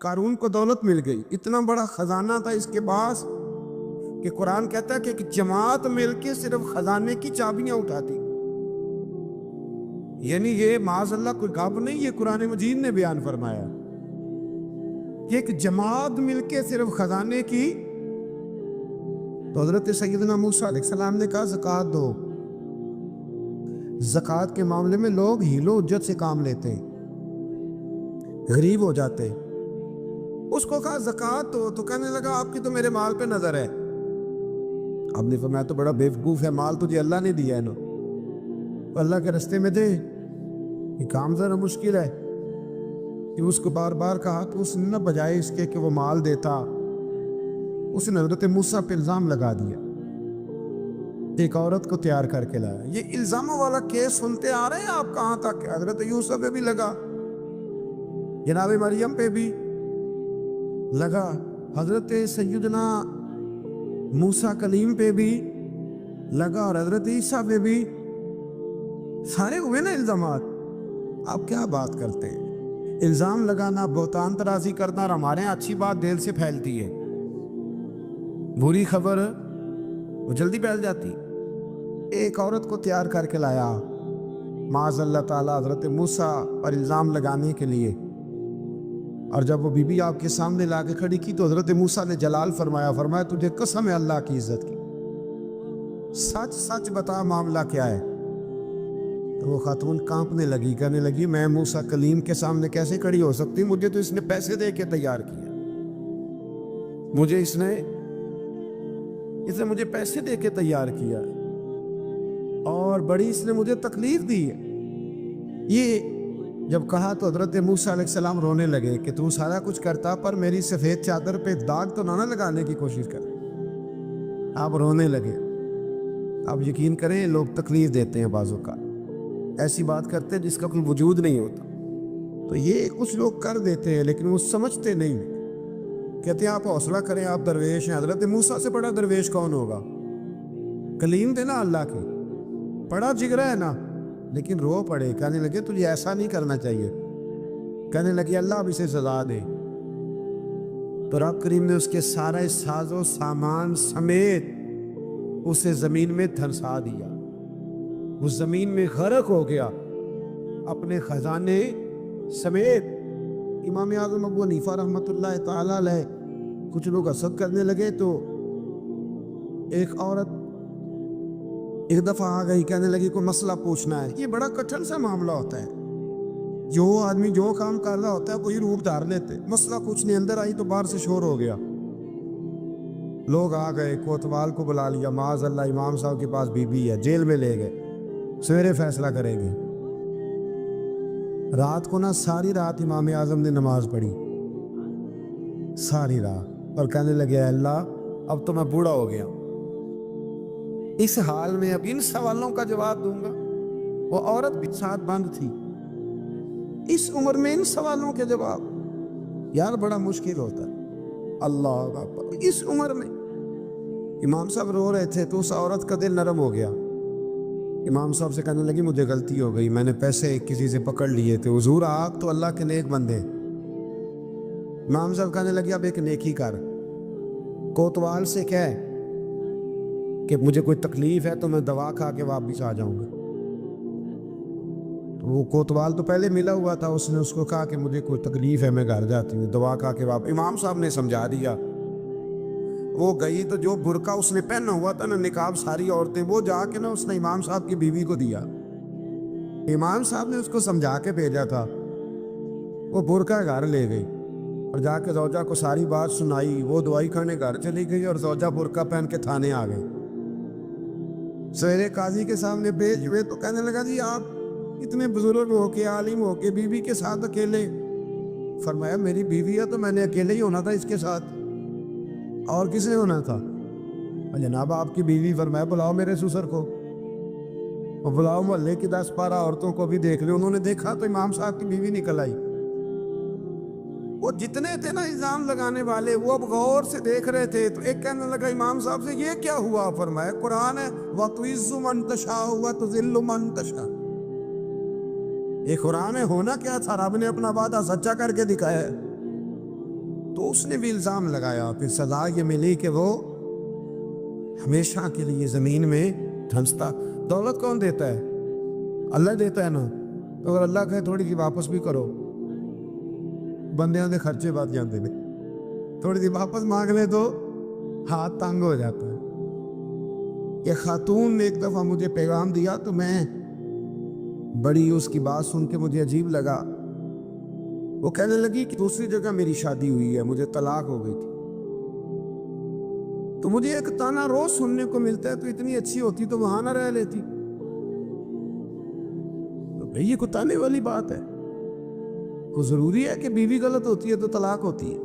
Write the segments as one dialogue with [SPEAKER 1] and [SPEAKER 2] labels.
[SPEAKER 1] قارون کو دولت مل گئی، اتنا بڑا خزانہ تھا اس کے پاس کہ قرآن کہتا ہے کہ ایک جماعت مل کے صرف خزانے کی چابیاں اٹھاتی. یعنی یہ معاذ اللہ کوئی گپ نہیں، یہ قرآن مجید نے بیان فرمایا کہ ایک جماعت مل کے صرف خزانے کی. تو حضرت سیدنا موسیٰ علیہ السلام نے کہا زکوٰۃ دو. زکوٰۃ کے معاملے میں لوگ ہیل و حجت سے کام لیتے، غریب ہو جاتے. اس کو کہا زکوٰۃ دو تو کہنے لگا آپ کی تو میرے مال پہ نظر ہے. آپ نے فرمایا تو بڑا بیوقوف ہے، مال تجھے اللہ نے دیا ہے نا، اللہ کے رستے میں دے. یہ کام ذرا مشکل ہے کہ اس کو بار بار کہا تو اس نے نہ بجائے اس کے کہ وہ مال دیتا، اس نے حضرت موسیٰ پہ الزام لگا دیا. ایک عورت کو تیار کر کے لایا. یہ الزاموں والا کیس سنتے آ رہے ہیں آپ کہاں تک؟ حضرت یوسف پہ بھی لگا، جناب مریم پہ بھی لگا، حضرت سیدنا موسیٰ کلیم پہ بھی لگا، اور حضرت عیسیٰ پہ بھی. سارے ہوئے نا الزامات. آپ کیا بات کرتے ہیں؟ الزام لگانا، بہتان ترازی کرنا، اور ہمارے یہاں اچھی بات دل سے پھیلتی ہے، بری خبر وہ جلدی پھیل جاتی. ایک عورت کو تیار کر کے لایا معاذ اللہ تعالیٰ حضرت موسیٰ پر الزام لگانے کے لیے. اور جب وہ بی بی آپ کے سامنے لا کے کھڑی کی تو حضرت موسیٰ نے جلال فرمایا تجھے قسم ہے اللہ کی عزت کی، سچ سچ بتا معاملہ کیا ہے. تو وہ خاتون کانپنے لگی، کہنے لگی میں موسیٰ کلیم کے سامنے کیسے کھڑی ہو سکتی؟ مجھے تو اس نے پیسے دے کے تیار کیا، مجھے اس نے مجھے پیسے دے کے تیار کیا، اور بڑی اس نے مجھے تکلیف دی ہے. یہ جب کہا تو حضرت موسیٰ علیہ السلام رونے لگے کہ تو سارا کچھ کرتا پر میری سفید چادر پہ داغ تو نہ لگانے کی کوشش کر. آپ رونے لگے. آپ یقین کریں لوگ تکلیف دیتے ہیں، بعضوں کا ایسی بات کرتے ہیں جس کا کوئی وجود نہیں ہوتا. تو یہ کچھ لوگ کر دیتے ہیں لیکن وہ سمجھتے نہیں. کہتے ہیں آپ حوصلہ کریں، آپ درویش ہیں. حضرت موسیٰ سے بڑا درویش کون ہوگا؟ کلیم تھے نا اللہ کے، بڑا جگرا ہے نا. لیکن رو پڑے، کہنے لگے تجھے ایسا نہیں کرنا چاہیے. کہنے لگے اللہ اب اسے سزا دے. تو رب کریم نے اس کے سارے ساز و سامان سمیت اسے زمین میں دھنسا دیا. وہ زمین میں غرق ہو گیا اپنے خزانے سمیت. امام اعظم ابو حنیفہ رحمۃ اللہ تعالیٰ علیہ کچھ لوگ حسد کرنے لگے تو ایک عورت ایک دفعہ آ گئی، کہنے لگی کوئی مسئلہ پوچھنا ہے. یہ بڑا کٹھن سا معاملہ ہوتا ہے، جو آدمی جو کام کر رہا ہوتا ہے وہی روپ دھار لیتے. مسئلہ پوچھنے اندر آئی تو باہر سے شور ہو گیا، لوگ آ گئے، کوتوال کو بلا لیا، معاذ اللہ امام صاحب کے پاس بی بی ہے، جیل میں لے گئے، سویرے فیصلہ کریں گے. رات کو نا ساری رات امام اعظم نے نماز پڑھی، ساری رات، اور کہنے لگے اے اللہ اب تو میں بوڑھا ہو گیا، اس حال میں اب ان سوالوں کا جواب دوں گا. وہ عورت بھی ساتھ بند تھی، اس عمر میں ان سوالوں کے جواب یار بڑا مشکل ہوتا ہے. اللہ اکبر. اس عمر میں امام صاحب رو رہے تھے تو اس عورت کا دل نرم ہو گیا. امام صاحب سے کہنے لگی مجھے غلطی ہو گئی، میں نے پیسے کسی سے پکڑ لیے تھے. حضور آپ تو اللہ کے نیک بندے. امام صاحب کہنے لگی اب ایک نیکی کر، کوتوال سے کہہ کہ مجھے کوئی تکلیف ہے تو میں دوا کھا کے واپس آ جاؤں گا. تو وہ کوتوال تو پہلے ملا ہوا تھا، اس نے اس کو کہا کہ مجھے کوئی تکلیف ہے میں گھر جاتی ہوں، دوا کھا کے واپس. امام صاحب نے سمجھا دیا. وہ گئی تو جو برقع اس نے پہنا ہوا تھا نا نقاب ساری عورتیں، وہ جا کے نا اس نے امام صاحب کی بیوی کو دیا. امام صاحب نے اس کو سمجھا کے بھیجا تھا. وہ برقع گھر لے گئی اور جا کے زوجہ کو ساری بات سنائی. وہ دوائی کھانے گھر چلی گئی اور زوجہ برقع پہن کے تھانے آ گئی. سویرے قاضی کے سامنے پیش ہوئے تو کہنے لگا جی آپ اتنے بزرگ ہو کے عالم ہو کے بیوی کے ساتھ اکیلے. فرمایا میری بیوی ہے تو میں نے اکیلے ہی ہونا تھا اس کے ساتھ، اور کس نے ہونا تھا؟ جناب آپ کی بیوی. فرمایا بلاؤ میرے سسر کو، اور بلاؤ محلے کی 10-12 عورتوں کو بھی دیکھ لیں. انہوں نے دیکھا تو امام صاحب کی بیوی نکل آئی. وہ جتنے تھے نا الزام لگانے والے وہ اب غور سے دیکھ رہے تھے. تو ایک کہنے لگا امام صاحب سے یہ کیا ہوا؟ فرمایا قرآن ہے وَتُعِزُّ مَن تَشَاءُ وَتُذِلُّ مَن تَشَاءُ. یہ قرآن ہے. ہونا کیا تھا؟ رب نے اپنا وعدہ سچا کر کے دکھایا ہے. تو اس نے بھی الزام لگایا، پھر سزا یہ ملی کہ وہ ہمیشہ کے لیے زمین میں دھنستا۔ دولت کون دیتا ہے؟ اللہ دیتا ہے نا، تو اگر اللہ کہے تھوڑی سی واپس بھی کرو، بندیاں دے خرچے بات جاندے نے، تھوڑی سی واپس مانگ لے تو ہاتھ تنگ ہو جاتا ہے۔ یہ خاتون نے ایک دفعہ مجھے پیغام دیا تو میں بڑی اس کی بات سن کے مجھے عجیب لگا۔ وہ کہنے لگی کہ دوسری جگہ میری شادی ہوئی ہے، مجھے طلاق ہو گئی تھی، تو مجھے ایک تانا روز سننے کو ملتا ہے تو اتنی اچھی ہوتی تو وہاں نہ رہ لیتی۔ تو بھئی یہ کوئی تانے والی بات ہے؟ کوئی ضروری ہے کہ بیوی غلط ہوتی ہے تو طلاق ہوتی ہے؟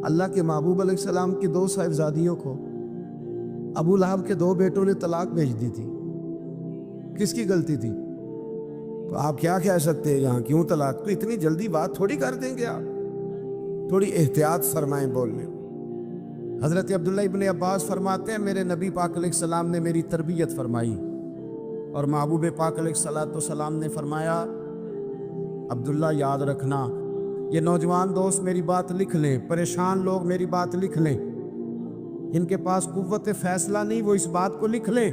[SPEAKER 1] اللہ کے محبوب علیہ السلام کی 2 صاحبزادیوں کو ابو لہب کے 2 بیٹوں نے طلاق بھیج دی تھی، کس کی غلطی تھی؟ تو آپ کیا کہہ سکتے ہیں یہاں کیوں طلاق؟ تو اتنی جلدی بات تھوڑی کر دیں گے آپ، تھوڑی احتیاط فرمائیں بولنے۔ حضرت عبداللہ ابن عباس فرماتے ہیں میرے نبی پاک علیہ السلام نے میری تربیت فرمائی، اور محبوب پاک علیہ السلام نے فرمایا عبداللہ یاد رکھنا، یہ نوجوان دوست میری بات لکھ لیں، پریشان لوگ میری بات لکھ لیں، ان کے پاس قوت فیصلہ نہیں، وہ اس بات کو لکھ لیں۔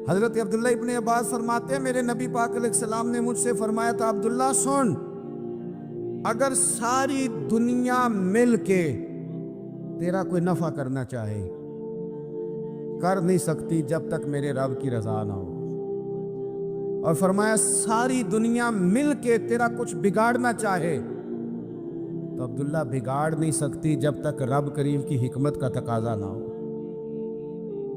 [SPEAKER 1] حضرت عبداللہ ابن عباس فرماتے ہیں میرے نبی پاک علیہ السلام نے مجھ سے فرمایا تھا عبداللہ سن، اگر ساری دنیا مل کے تیرا کوئی نفع کرنا چاہے، کر نہیں سکتی جب تک میرے رب کی رضا نہ ہو، اور فرمایا ساری دنیا مل کے تیرا کچھ بگاڑنا چاہے تو عبداللہ بگاڑ نہیں سکتی جب تک رب کریم کی حکمت کا تقاضا نہ ہو۔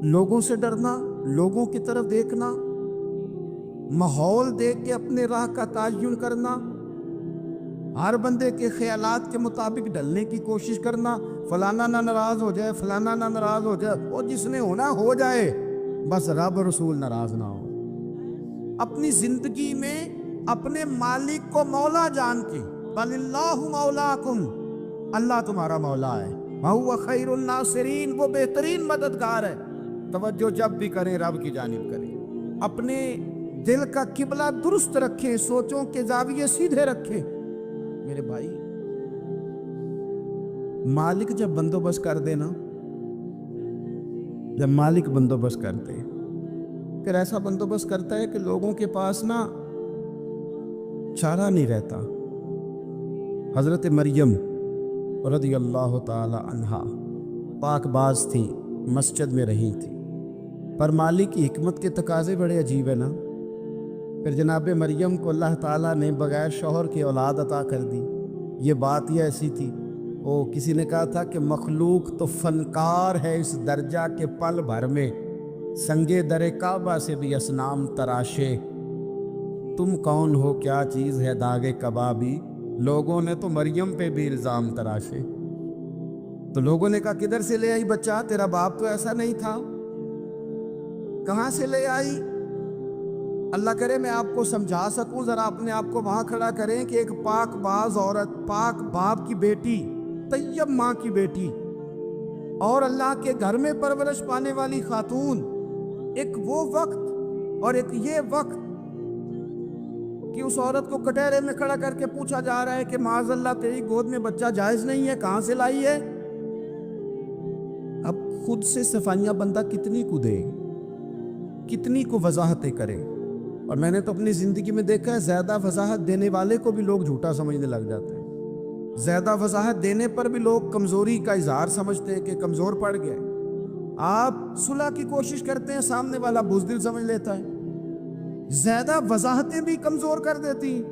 [SPEAKER 1] لوگوں سے ڈرنا، لوگوں کی طرف دیکھنا، ماحول دیکھ کے اپنے راہ کا تعین کرنا، ہر بندے کے خیالات کے مطابق ڈھلنے کی کوشش کرنا، فلانا نہ ناراض ہو جائے، فلانا نہ ناراض ہو جائے، وہ جس نے ہونا ہو جائے، بس رب اور رسول ناراض نہ ہو۔ اپنی زندگی میں اپنے مالک کو مولا جان کے، بل اللہ مولاکم، اللہ تمہارا مولا ہے، وَهُوَ خَيْرُ النَّاصِرِينَ، وہ بہترین مددگار ہے۔ توجہ جب بھی کریں رب کی جانب کریں، اپنے دل کا قبلہ درست رکھیں، سوچوں کے زاویے سیدھے رکھیں۔ میرے بھائی، مالک جب بندوبست کر دے نا، جب مالک بندوبست کر دے، پھر ایسا بندوبست کرتا ہے کہ لوگوں کے پاس نا چارہ نہیں رہتا۔ حضرت مریم رضی اللہ تعالی عنہا پاک باز تھی، مسجد میں رہی تھی، پر مالک کی حکمت کے تقاضے بڑے عجیب ہے نا۔ پھر جناب مریم کو اللہ تعالیٰ نے بغیر شوہر کی اولاد عطا کر دی۔ یہ بات ہی ایسی تھی، وہ کسی نے کہا تھا کہ مخلوق تو فنکار ہے اس درجہ کے پل بھر میں سنگے در کعبہ سے بھی اصنام تراشے، تم کون ہو کیا چیز ہے داغے کبابی، لوگوں نے تو مریم پہ بھی الزام تراشے۔ تو لوگوں نے کہا کدھر سے لے آئی بچہ، تیرا باپ تو ایسا نہیں تھا، کہاں سے لے آئی؟ اللہ کرے میں آپ کو سمجھا سکوں، ذرا اپنے آپ کو وہاں کھڑا کریں کہ ایک پاک باز عورت، پاک باپ کی بیٹی، طیب ماں کی بیٹی، اور اللہ کے گھر میں پرورش پانے والی خاتون، ایک وہ وقت اور ایک یہ وقت کہ اس عورت کو کٹہرے میں کھڑا کر کے پوچھا جا رہا ہے کہ معاذ اللہ تیری گود میں بچہ جائز نہیں ہے، کہاں سے لائی ہے؟ اب خود سے صفائیاں بندہ کتنی کو دے، کتنی کو وضاحتیں کرے۔ اور میں نے تو اپنی زندگی میں دیکھا ہے زیادہ وضاحت دینے والے کو بھی لوگ جھوٹا سمجھنے لگ جاتے ہیں، زیادہ وضاحت دینے پر بھی لوگ کمزوری کا اظہار سمجھتے ہیں کہ کمزور پڑ گئے۔ آپ صلح کی کوشش کرتے ہیں، سامنے والا بزدل سمجھ لیتا ہے، زیادہ وضاحتیں بھی کمزور کر دیتی ہیں۔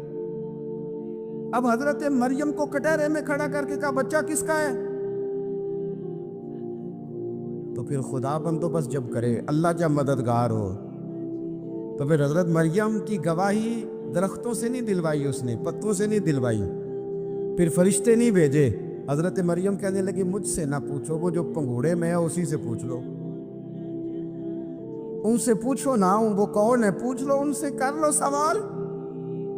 [SPEAKER 1] اب حضرت مریم کو کٹہرے میں کھڑا کر کے کہا بچہ کس کا ہے؟ تو پھر خدا بندوبست جب کرے، اللہ جب مددگار ہو، تو پھر حضرت مریم کی گواہی درختوں سے نہیں دلوائی، اس نے پتوں سے نہیں دلوائی، پھر فرشتے نہیں بھیجے۔ حضرت مریم کہنے لگی مجھ سے نہ پوچھو، وہ جو پنگوڑے میں ہے اسی سے پوچھ لو، ان سے پوچھو نا، وہ کون ہے پوچھ لو، ان سے کر لو سوال۔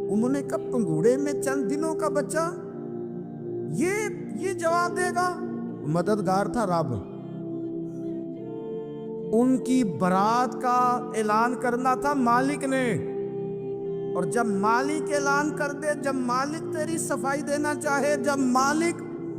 [SPEAKER 1] انہوں نے کب پنگوڑے میں چند دنوں کا بچہ، یہ جواب دے گا؟ مددگار تھا رب، ان کی برات کا اعلان کرنا تھا مالک نے، اور جب مالک اعلان کر دے، جب مالک تیری صفائی دینا چاہے، جب مالک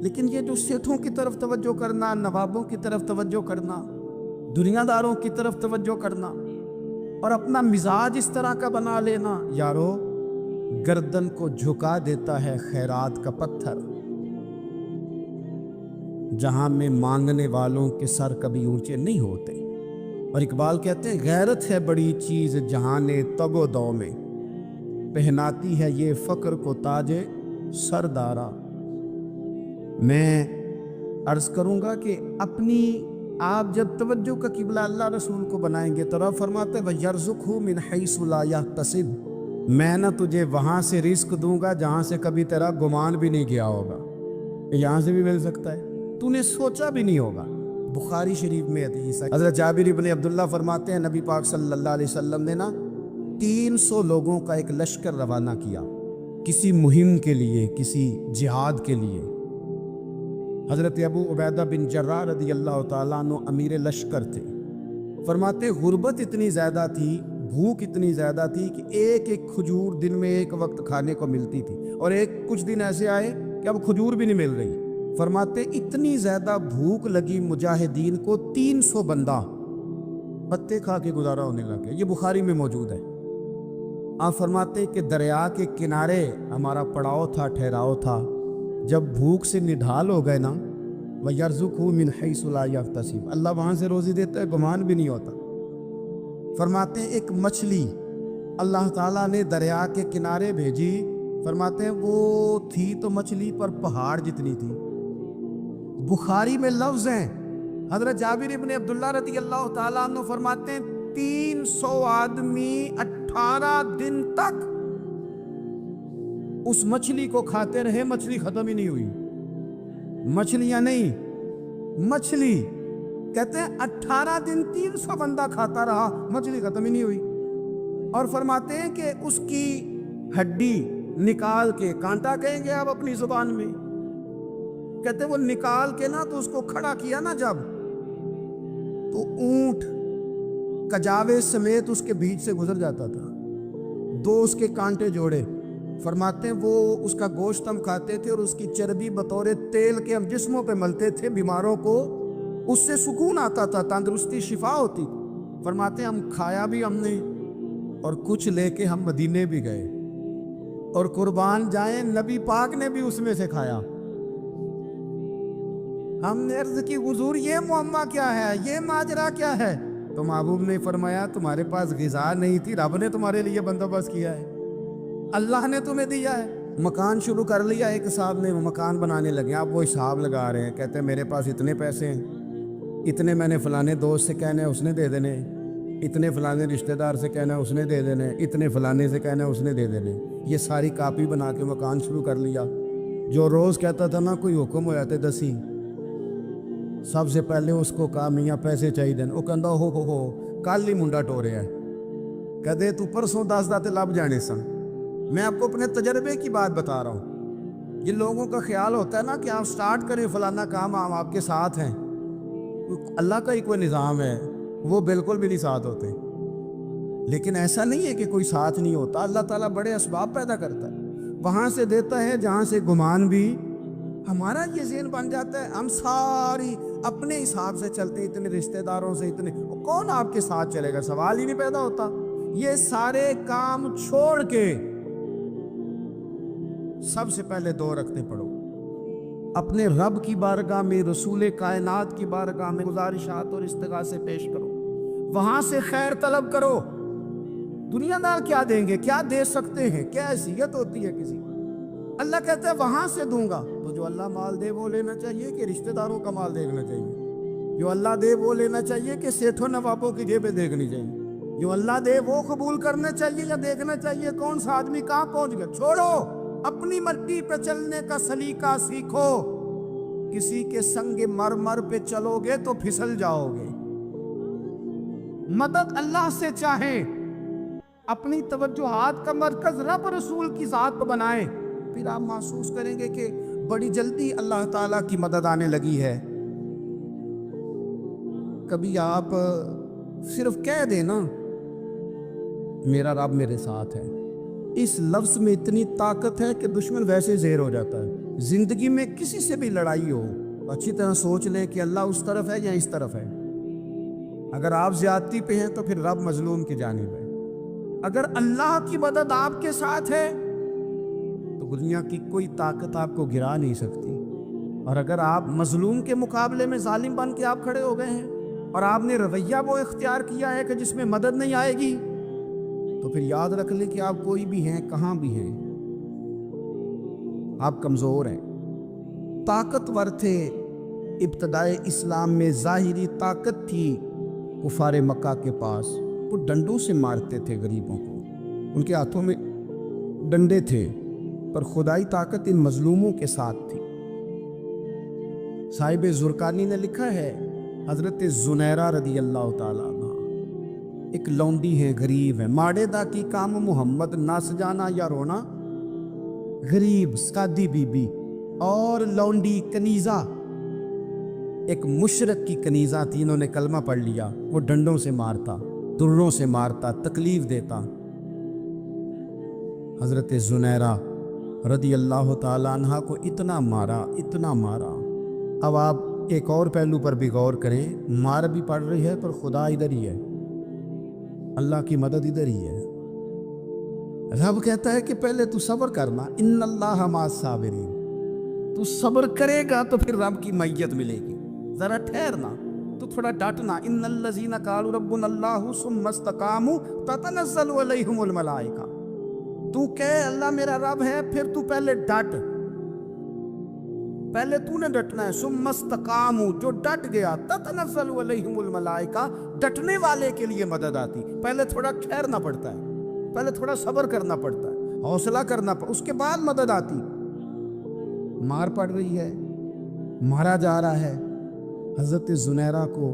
[SPEAKER 1] لیکن یہ جو سیٹھوں کی طرف توجہ کرنا، نوابوں کی طرف توجہ کرنا، دنیا داروں کی طرف توجہ کرنا اور اپنا مزاج اس طرح کا بنا لینا، یارو گردن کو جھکا دیتا ہے خیرات کا پتھر، جہاں میں مانگنے والوں کے سر کبھی اونچے نہیں ہوتے۔ اور اقبال کہتے ہیں غیرت ہے بڑی چیز جہانے تگ و دو میں، پہناتی ہے یہ فقر کو تاج سردارا۔ میں عرض کروں گا کہ اپنی آپ جب توجہ کا قبلہ اللہ رسول کو بنائیں گے تو رب فرماتے ہیں وَيَرْزُقْهُ مِنْ حَيْثُ لَا يَحْتَسِبُ، میں نہ تجھے وہاں سے رزق دوں گا جہاں سے کبھی تیرا گمان بھی نہیں کیا ہوگا، یہاں سے بھی مل سکتا ہے، تو نے سوچا بھی نہیں ہوگا۔ بخاری شریف میں حدیث ہے، حضرت جابر ابن عبداللہ فرماتے ہیں نبی پاک صلی اللہ علیہ وسلم نے 300 لوگوں کا ایک لشکر روانہ کیا کسی مہم کے لیے، کسی جہاد کے لیے۔ حضرت ابو عبیدہ بن جراح رضی اللہ تعالیٰ عنہ امیر لشکر تھے۔ فرماتے غربت اتنی زیادہ تھی، بھوک اتنی زیادہ تھی کہ ایک ایک کھجور دن میں ایک وقت کھانے کو ملتی تھی، اور کچھ دن ایسے آئے کہ اب کھجور بھی نہیں مل رہی۔ فرماتے اتنی زیادہ بھوک لگی مجاہدین کو 300 بندہ پتے کھا کے گزارا ہونے لگے۔ یہ بخاری میں موجود ہے۔ آپ فرماتے کہ دریا کے کنارے ہمارا پڑاؤ تھا، ٹھہراؤ تھا، جب بھوک سے نڈھال ہو گئے نا وَيَرْزُقْهُ مِنْ حَيْثُ لَا يَحْتَسِبُ، اللہ وہاں سے روزی دیتا ہے گمان بھی نہیں ہوتا۔ فرماتے ہیں ایک مچھلی اللہ تعالیٰ نے دریا کے کنارے بھیجی، فرماتے ہیں وہ تھی تو مچھلی پر پہاڑ جتنی تھی۔ بخاری میں لفظ ہیں، حضرت جابر ابن عبداللہ رضی اللہ تعالیٰ عنہ فرماتے ہیں 300 آدمی 18 دن تک اس مچھلی کو کھاتے رہے، مچھلی ختم ہی نہیں ہوئی۔ مچھلیاں نہیں، مچھلی کہتے ہیں 18 دن 300 بندہ کھاتا رہا، مچھلی ختم ہی نہیں ہوئی۔ اور فرماتے ہیں کہ اس کی ہڈی نکال کے، کانٹا کہیں گے آپ اپنی زبان میں، کہتے ہیں وہ نکال کے نا تو اس کو کھڑا کیا نا جب، تو اونٹ کجاوے سمیت اس کے بیچ سے گزر جاتا تھا، 2 اس کے کانٹے جوڑے۔ فرماتے ہیں وہ اس کا گوشت ہم کھاتے تھے اور اس کی چربی بطور تیل کے ہم جسموں پہ ملتے تھے، بیماروں کو اس سے سکون آتا تھا، تندرستی شفا ہوتی تھی۔ فرماتے ہیں ہم کھایا بھی ہم نے، اور کچھ لے کے ہم مدینے بھی گئے، اور قربان جائیں نبی پاک نے بھی اس میں سے کھایا۔ ہم نے عرض کی حضور یہ معاملہ کیا ہے، یہ ماجرا کیا ہے؟ تو محبوب نے فرمایا تمہارے پاس غذا نہیں تھی، رب نے تمہارے لیے بندوبست کیا ہے، اللہ نے تمہیں دیا ہے۔ مکان شروع کر لیا ایک صاحب نے، وہ مکان بنانے لگے، آپ وہ حساب لگا رہے ہیں، کہتے ہیں میرے پاس اتنے پیسے ہیں، اتنے میں نے فلانے دوست سے کہنا ہے اس نے دے دینے، اتنے فلانے رشتہ دار سے کہنا ہے اس نے دے دینے، اتنے فلانے سے کہنا ہے اس نے دے دینے۔ یہ ساری کاپی بنا کے مکان شروع کر لیا۔ جو روز کہتا تھا نا کوئی حکم ہو جاتے 10 سب سے پہلے اس کو کہا میاں پیسے چاہیے دین، وہ کہندا ہو کل ہی منڈا ٹورے ہے، کہتے تو پرسوں 10 داتے لب جانے سن۔ میں آپ کو اپنے تجربے کی بات بتا رہا ہوں۔ یہ لوگوں کا خیال ہوتا ہے نا کہ آپ سٹارٹ کریں فلانا کام، ہم آپ کے ساتھ ہیں، اللہ کا ہی کوئی نظام ہے، وہ بالکل بھی نہیں ساتھ ہوتے۔ لیکن ایسا نہیں ہے کہ کوئی ساتھ نہیں ہوتا، اللہ تعالیٰ بڑے اسباب پیدا کرتا ہے، وہاں سے دیتا ہے جہاں سے گمان بھی۔ ہمارا یہ ذہن بن جاتا ہے ہم ساری اپنے حساب سے چلتے، اتنے رشتہ داروں سے، اتنے کون آپ کے ساتھ چلے گا، سوال ہی نہیں پیدا ہوتا۔ یہ سارے کام چھوڑ کے سب سے پہلے 2 رکعتیں پڑھو، اپنے رب کی بارگاہ میں، رسول کائنات کی بارگاہ میں گزارشات اور استغاثے پیش کرو، وہاں سے خیر طلب کرو۔ دنیا دار کیا دیں گے، کیا دے سکتے ہیں، کیا حیثیت ہوتی ہے کسی کی؟ اللہ کہتا ہے وہاں سے دوں گا۔ تو جو اللہ مال دے وہ لینا چاہیے کہ رشتہ داروں کا مال دیکھنا چاہیے؟ جو اللہ دے وہ لینا چاہیے کہ سیٹھوں نوابوں کی جیبیں دیکھنی چاہیے؟ جو اللہ دے وہ قبول کرنا چاہیے یا دیکھنا چاہیے کون سا آدمی کہاں پہنچ گیا؟ چھوڑو، اپنی مٹی پہ چلنے کا سلیقہ سیکھو۔ کسی کے سنگ مرمر پہ چلو گے تو پھسل جاؤ گے۔ مدد اللہ سے چاہیں، اپنی توجہات کا مرکز رب رسول کی ذات پہ بنائیں، پھر آپ محسوس کریں گے کہ بڑی جلدی اللہ تعالیٰ کی مدد آنے لگی ہے۔ کبھی آپ صرف کہہ دیں نا میرا رب میرے ساتھ ہے، اس لفظ میں اتنی طاقت ہے کہ دشمن ویسے زہر ہو جاتا ہے، زندگی میں کسی سے بھی لڑائی ہو تو اچھی طرح سوچ لیں کہ اللہ اس طرف ہے یا اس طرف ہے. اگر آپ زیادتی پہ ہیں تو پھر رب مظلوم کی جانب ہے. اگر اللہ کی مدد آپ کے ساتھ ہے تو دنیا کی کوئی طاقت آپ کو گرا نہیں سکتی. اور اگر آپ مظلوم کے مقابلے میں ظالم بن کے آپ کھڑے ہو گئے ہیں اور آپ نے رویہ وہ اختیار کیا ہے کہ جس میں مدد نہیں آئے گی, تو پھر یاد رکھ لیں کہ آپ کوئی بھی ہیں, کہاں بھی ہیں, آپ کمزور ہیں. طاقتور تھے ابتدائے اسلام میں, ظاہری طاقت تھی کفار مکہ کے پاس. وہ ڈنڈوں سے مارتے تھے غریبوں کو, ان کے ہاتھوں میں ڈنڈے تھے, پر خدائی طاقت ان مظلوموں کے ساتھ تھی. صاحب زرقانی نے لکھا ہے, حضرت زنیرہ رضی اللہ تعالیٰ عنہ ایک لونڈی ہے, غریب ہے. ماڑے دا کی کام محمد نس جانا یا رونا, غریب سادی بی بی اور لونڈی کنیزہ, ایک مشرک کی کنیزہ تھی. انہوں نے کلمہ پڑھ لیا. وہ ڈنڈوں سے مارتا, دروں سے مارتا, تکلیف دیتا. حضرت زنیرہ رضی اللہ تعالیٰ عنہ کو اتنا مارا, اتنا مارا. اب آپ ایک اور پہلو پر بھی غور کریں, مار بھی پڑ رہی ہے پر خدا ادھر ہی ہے, اللہ کی مدد ادھر ہی ہے. رب کہتا ہے کہ پہلے تو صبر کرنا, ان اللہ مع الصابرین. تو صبر کرے گا تو پھر رب کی معیت ملے گی. ذرا ٹھہرنا, تو تھوڑا ڈٹنا. ان الذین قالوا ربنا اللہ ثم استقاموا تتنزل علیہم الملائکہ. تو کہے اللہ میرا رب ہے, پھر تو پہلے ڈٹ, پہلے تو نے ڈٹنا ہے. ثم استقاموا, جو ڈٹ گیا, تتنزل علیہم الملائکہ, ڈٹنے والے کے لیے مدد آتی. پہلے تھوڑا ٹھہرنا پڑتا ہے, پہلے تھوڑا صبر کرنا پڑتا ہے, حوصلہ کرنا پڑتا, اس کے بعد مدد آتی. مار پڑ رہی ہے, مارا جا رہا ہے. حضرت زنیرہ کو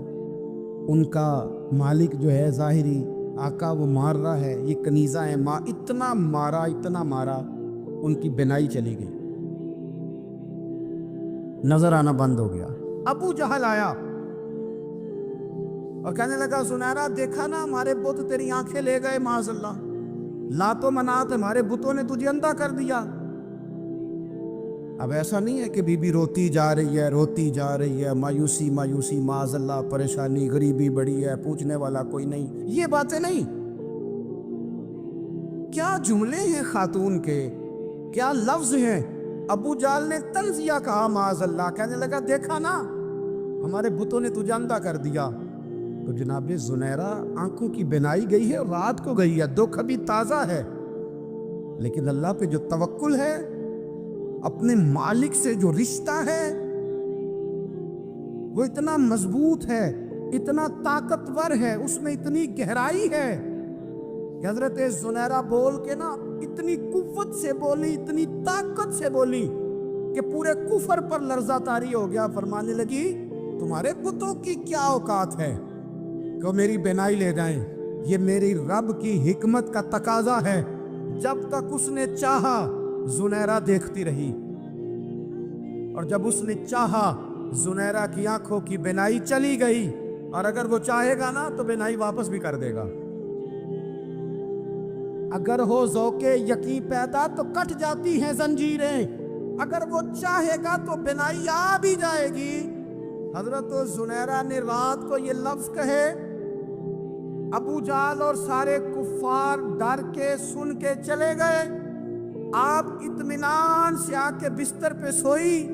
[SPEAKER 1] ان کا مالک جو ہے ظاہری آقا وہ مار رہا ہے. یہ کنیزہ ہے, ماں اتنا مارا, اتنا مارا, ان کی بینائی چلی گئی, نظر آنا بند ہو گیا. ابو جہل آیا اور کہنے لگا زنیرہ دیکھا نا ہمارے بت تیری آنکھیں لے گئے, معاذ اللہ, لات و منات ہمارے بتوں نے تجھے اندھا کر دیا. اب ایسا نہیں ہے کہ بی بی روتی جا رہی ہے, روتی جا رہی ہے, مایوسی مایوسی, معاذ اللہ, پریشانی, غریبی بڑی ہے, پوچھنے والا کوئی نہیں, یہ باتیں نہیں. کیا جملے ہیں خاتون کے, کیا لفظ ہیں. ابو جال نے تنزیہ کہا, معاذ اللہ, کہنے لگا دیکھا نا ہمارے بتوں نے تجھے اندھا کر دیا. تو جناب زنیرہ آنکھوں کی بینائی گئی ہے, رات کو گئی ہے, دکھ ابھی تازہ ہے, لیکن اللہ پہ جو توکل ہے, اپنے مالک سے جو رشتہ ہے, وہ اتنا مضبوط ہے, اتنا طاقتور ہے, اس میں اتنی گہرائی ہے کہ حضرت زنیرہ بول کے نا اتنی قوت سے بولی, اتنی طاقت سے بولی کہ پورے کفر پر لرزہ طاری ہو گیا. فرمانے لگی تمہارے بتوں کی کیا اوقات ہے کہ میری بینائی لے جائیں, یہ میری رب کی حکمت کا تقاضا ہے. جب تک اس نے چاہا زنیرہ دیکھتی رہی, اور جب اس نے چاہا زنیرہ کی آنکھوں کی بینائی چلی گئی, اور اگر وہ چاہے گا نا تو بینائی واپس بھی کر دے گا. اگر ہو ذوق یقین پیدا تو کٹ جاتی ہیں زنجیریں, اگر وہ چاہے گا تو بینائی آ بھی جائے گی. حضرت زنیرہ نے رات کو یہ لفظ کہے, ابو جال اور سارے کفار ڈر کے سن کے چلے گئے. آپ اطمینان سے آ کے بستر پہ سوئی.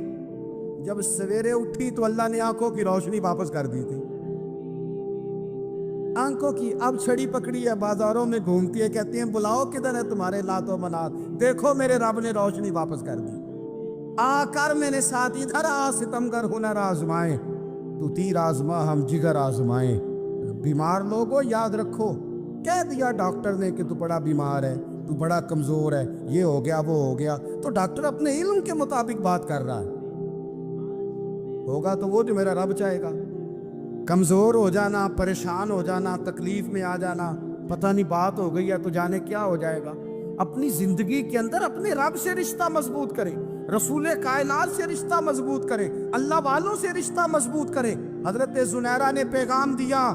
[SPEAKER 1] جب سویرے اٹھی تو اللہ نے آنکھوں کی روشنی واپس کر دی تھی. آنکھوں کی اب چھڑی پکڑی ہے, بازاروں میں گھومتی ہے, کہتی ہیں بلاؤ کدھر ہے تمہارے لات و منات, دیکھو میرے رب نے روشنی واپس کر دی. آ کر میں نے ساتھ ادھر آ ستمگر ہنر آزمائیں, تو تیر آزما ہم جگر آزمائیں. بیمار لوگوں یاد رکھو, کہہ دیا ڈاکٹر نے کہ تو بڑا بیمار ہے, تو بڑا کمزور ہے, یہ ہو گیا وہ ہو گیا, تو ڈاکٹر اپنے علم کے مطابق بات کر رہا ہے. ہوگا تو وہ جو میرا رب چاہے گا. کمزور ہو جانا, پریشان ہو جانا, تکلیف میں آ جانا, پتہ نہیں بات ہو گئی ہے تو جانے کیا ہو جائے گا. اپنی زندگی کے اندر اپنے رب سے رشتہ مضبوط کرے, رسول کائنات سے رشتہ مضبوط کرے, اللہ والوں سے رشتہ مضبوط کرے. حضرت زنیرہ نے پیغام دیا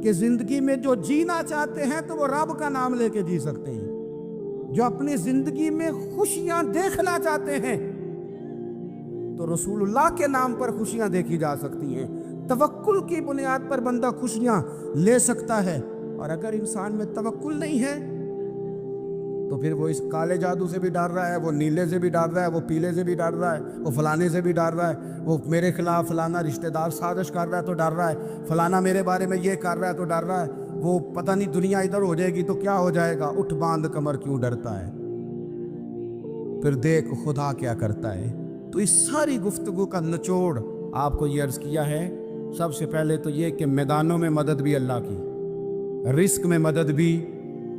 [SPEAKER 1] کہ زندگی میں جو جینا چاہتے ہیں تو وہ رب کا نام لے کے جی سکتے ہیں. جو اپنی زندگی میں خوشیاں دیکھنا چاہتے ہیں تو رسول اللہ کے نام پر خوشیاں دیکھی جا سکتی ہیں. توکل کی بنیاد پر بندہ خوشیاں لے سکتا ہے. اور اگر انسان میں توکل نہیں ہے تو پھر وہ اس کالے جادو سے بھی ڈر رہا ہے, وہ نیلے سے بھی ڈر رہا ہے, وہ پیلے سے بھی ڈر رہا ہے, وہ فلانے سے بھی ڈر رہا ہے, وہ میرے خلاف فلانا رشتہ دار سازش کر رہا ہے تو ڈر رہا ہے, فلانا میرے بارے میں یہ کر رہا ہے تو ڈر رہا ہے, وہ پتہ نہیں دنیا ادھر ہو جائے گی تو کیا ہو جائے گا. اٹھ باندھ کمر کیوں ڈرتا ہے, پھر دیکھ خدا کیا کرتا ہے. تو اس ساری گفتگو کا نچوڑ آپ کو یہ عرض کیا ہے. سب سے پہلے تو یہ کہ میدانوں میں مدد بھی اللہ کی, رزق میں مدد بھی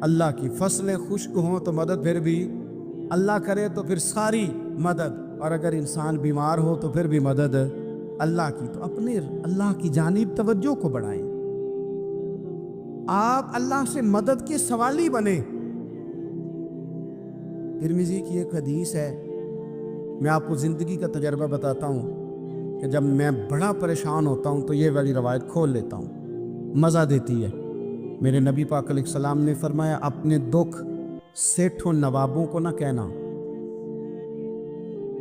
[SPEAKER 1] اللہ کی, فصلیں خشک ہوں تو مدد پھر بھی اللہ کرے تو پھر ساری مدد, اور اگر انسان بیمار ہو تو پھر بھی مدد اللہ کی. تو اپنے اللہ کی جانب توجہ کو بڑھائیں, آپ اللہ سے مدد کے سوالی بنیں. ترمذی کی ایک حدیث ہے, میں آپ کو زندگی کا تجربہ بتاتا ہوں کہ جب میں بڑا پریشان ہوتا ہوں تو یہ والی روایت کھول لیتا ہوں, مزہ دیتی ہے. میرے نبی پاک علیہ السلام نے فرمایا اپنے دکھ سیٹھوں نوابوں کو نہ کہنا,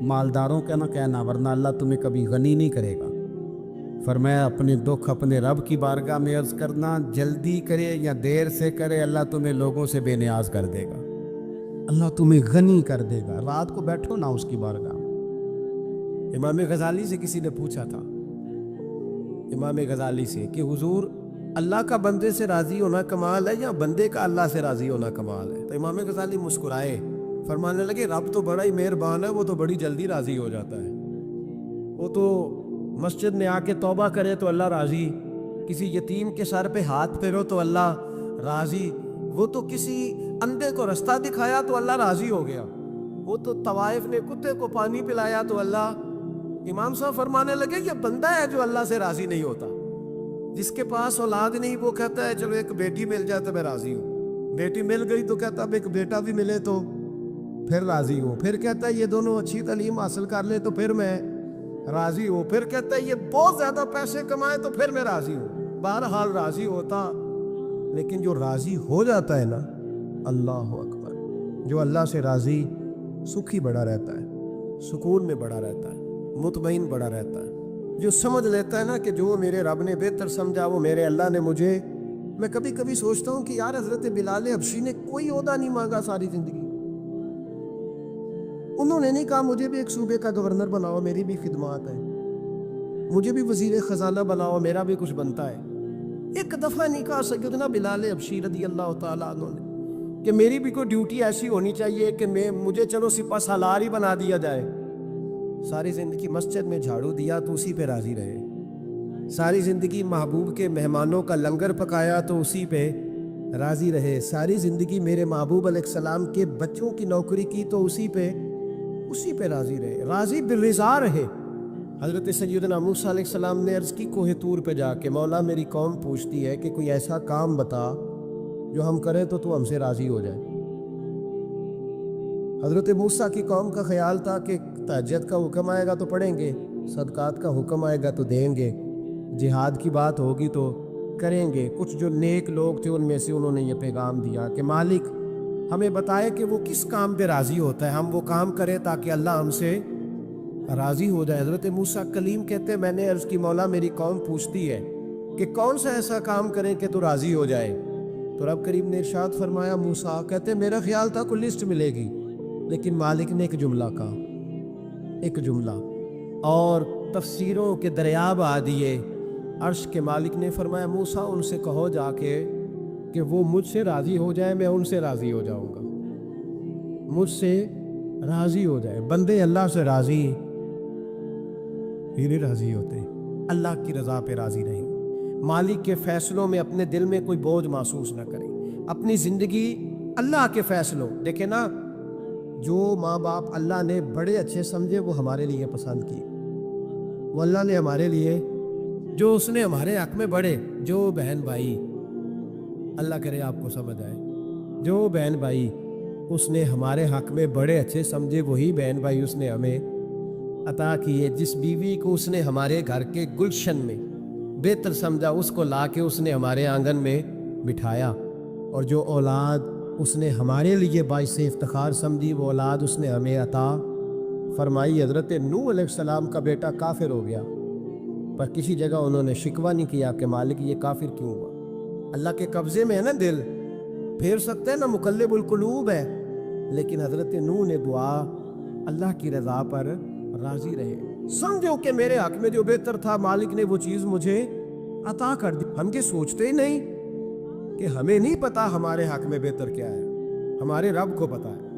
[SPEAKER 1] مالداروں کا نہ کہنا, ورنہ اللہ تمہیں کبھی غنی نہیں کرے گا. فرمایا اپنے دکھ اپنے رب کی بارگاہ میں عرض کرنا, جلدی کرے یا دیر سے کرے اللہ تمہیں لوگوں سے بے نیاز کر دے گا, اللہ تمہیں غنی کر دے گا. رات کو بیٹھو نا اس کی بارگاہ. امام غزالی سے کسی نے پوچھا تھا, امام غزالی سے, کہ حضور اللہ کا بندے سے راضی ہونا کمال ہے یا بندے کا اللہ سے راضی ہونا کمال ہے؟ تو امام غزالی مسکرائے, فرمانے لگے رب تو بڑا ہی مہربان ہے, وہ تو بڑی جلدی راضی ہو جاتا ہے. وہ تو مسجد میں آ کے توبہ کرے تو اللہ راضی, کسی یتیم کے سر پہ ہاتھ پھیرو تو اللہ راضی, وہ تو کسی اندھے کو رستہ دکھایا تو اللہ راضی ہو گیا, وہ تو طوائف نے کتے کو پانی پلایا تو اللہ. امام صاحب فرمانے لگے یہ بندہ ہے جو اللہ سے راضی نہیں ہوتا. جس کے پاس اولاد نہیں وہ کہتا ہے چلو ایک بیٹی مل جائے تو میں راضی ہوں, بیٹی مل گئی تو کہتا اب ایک بیٹا بھی ملے تو پھر راضی ہوں, پھر کہتا ہے یہ دونوں اچھی تعلیم حاصل کر لے تو پھر میں راضی ہوں, پھر کہتا ہے یہ بہت زیادہ پیسے کمائے تو پھر میں راضی ہوں. بہرحال راضی ہوتا, لیکن جو راضی ہو جاتا ہے نا, اللہ اکبر, جو اللہ سے راضی سکھی بڑا رہتا ہے, سکون میں بڑا رہتا ہے, مطمئن بڑا رہتا ہے. جو سمجھ لیتا ہے نا کہ جو میرے رب نے بہتر سمجھا وہ میرے اللہ نے مجھے. میں کبھی کبھی سوچتا ہوں کہ یار حضرت بلال حبشی نے کوئی عہدہ نہیں مانگا ساری زندگی, انہوں نے نہیں کہا مجھے بھی ایک صوبے کا گورنر بناؤ میری بھی خدمات ہے, مجھے بھی وزیر خزانہ بناؤ میرا بھی کچھ بنتا ہے. ایک دفعہ نہیں کہا سیدنا بلال حبشی رضی اللہ تعالیٰ عنہ نے کہ میری بھی کوئی ڈیوٹی ایسی ہونی چاہیے کہ مجھے چلو سپہ سالار ہی بنا دیا جائے. ساری زندگی مسجد میں جھاڑو دیا تو اسی پہ راضی رہے, ساری زندگی محبوب کے مہمانوں کا لنگر پکایا تو اسی پہ راضی رہے, ساری زندگی میرے محبوب علیہ السلام کے بچوں کی نوکری کی تو اسی پہ راضی رہے, راضی بالرضا رہے. حضرت سیدنا موسیٰ علیہ السلام نے عرض کی کوہ طور پہ جا کے, مولا میری قوم پوچھتی ہے کہ کوئی ایسا کام بتا جو ہم کریں تو ہم سے راضی ہو جائے. حضرت موسیٰ کی قوم کا خیال تھا کہ تہجد کا حکم آئے گا تو پڑھیں گے, صدقات کا حکم آئے گا تو دیں گے, جہاد کی بات ہوگی تو کریں گے. کچھ جو نیک لوگ تھے ان میں سے انہوں نے یہ پیغام دیا کہ مالک ہمیں بتائے کہ وہ کس کام پہ راضی ہوتا ہے, ہم وہ کام کریں تاکہ اللہ ہم سے راضی ہو جائے. حضرت موسیٰ کلیم کہتے ہیں میں نے عرض کی مولا میری قوم پوچھتی ہے کہ کون سا ایسا کام کریں کہ تو راضی ہو جائے. تو رب کریم نے ارشاد فرمایا, موسیٰ کہتے میرا خیال تھا کوئی لسٹ ملے گی, لیکن مالک نے ایک جملہ کہا, ایک جملہ, اور تفسیروں کے دریا بہا دیے. عرش کے مالک نے فرمایا موسیٰ ان سے کہو جا کے کہ وہ مجھ سے راضی ہو جائے, میں ان سے راضی ہو جاؤں گا, مجھ سے راضی ہو جائے. بندے اللہ سے راضی ہی نہیں راضی ہوتے, اللہ کی رضا پہ راضی رہیں. مالک کے فیصلوں میں اپنے دل میں کوئی بوجھ محسوس نہ کریں, اپنی زندگی اللہ کے فیصلوں. دیکھیں نا, جو ماں باپ اللہ نے بڑے اچھے سمجھے وہ ہمارے لیے پسند کی, وہ اللہ نے ہمارے لیے جو اس نے ہمارے حق میں بڑے, جو بہن بھائی, اللہ کرے آپ کو سمجھ آئے, جو بہن بھائی اس نے ہمارے حق میں بڑے اچھے سمجھے وہی بہن بھائی اس نے ہمیں عطا کیے. جس بیوی کو اس نے ہمارے گھر کے گلشن میں بہتر سمجھا اس کو لا کے اس نے ہمارے آنگن میں بٹھایا, اور جو اولاد
[SPEAKER 2] اس نے ہمارے لیے باعث افتخار سمجھی وہ اولاد اس نے ہمیں عطا فرمائی۔ حضرت نوح علیہ السلام کا بیٹا کافر ہو گیا، پر کسی جگہ انہوں نے شکوہ نہیں کیا کہ مالک یہ کافر کیوں ہوا۔ اللہ کے قبضے میں ہے نا دل، پھیر سکتے ہیں نا، مقلب القلوب ہے، لیکن حضرت نوح نے دعا اللہ کی رضا پر راضی رہے، سمجھو کہ میرے حق میں جو بہتر تھا مالک نے وہ چیز مجھے عطا کر دی۔ ہم کے سوچتے ہی نہیں کہ ہمیں نہیں پتا ہمارے حق میں بہتر کیا ہے، ہمارے رب کو پتا ہے۔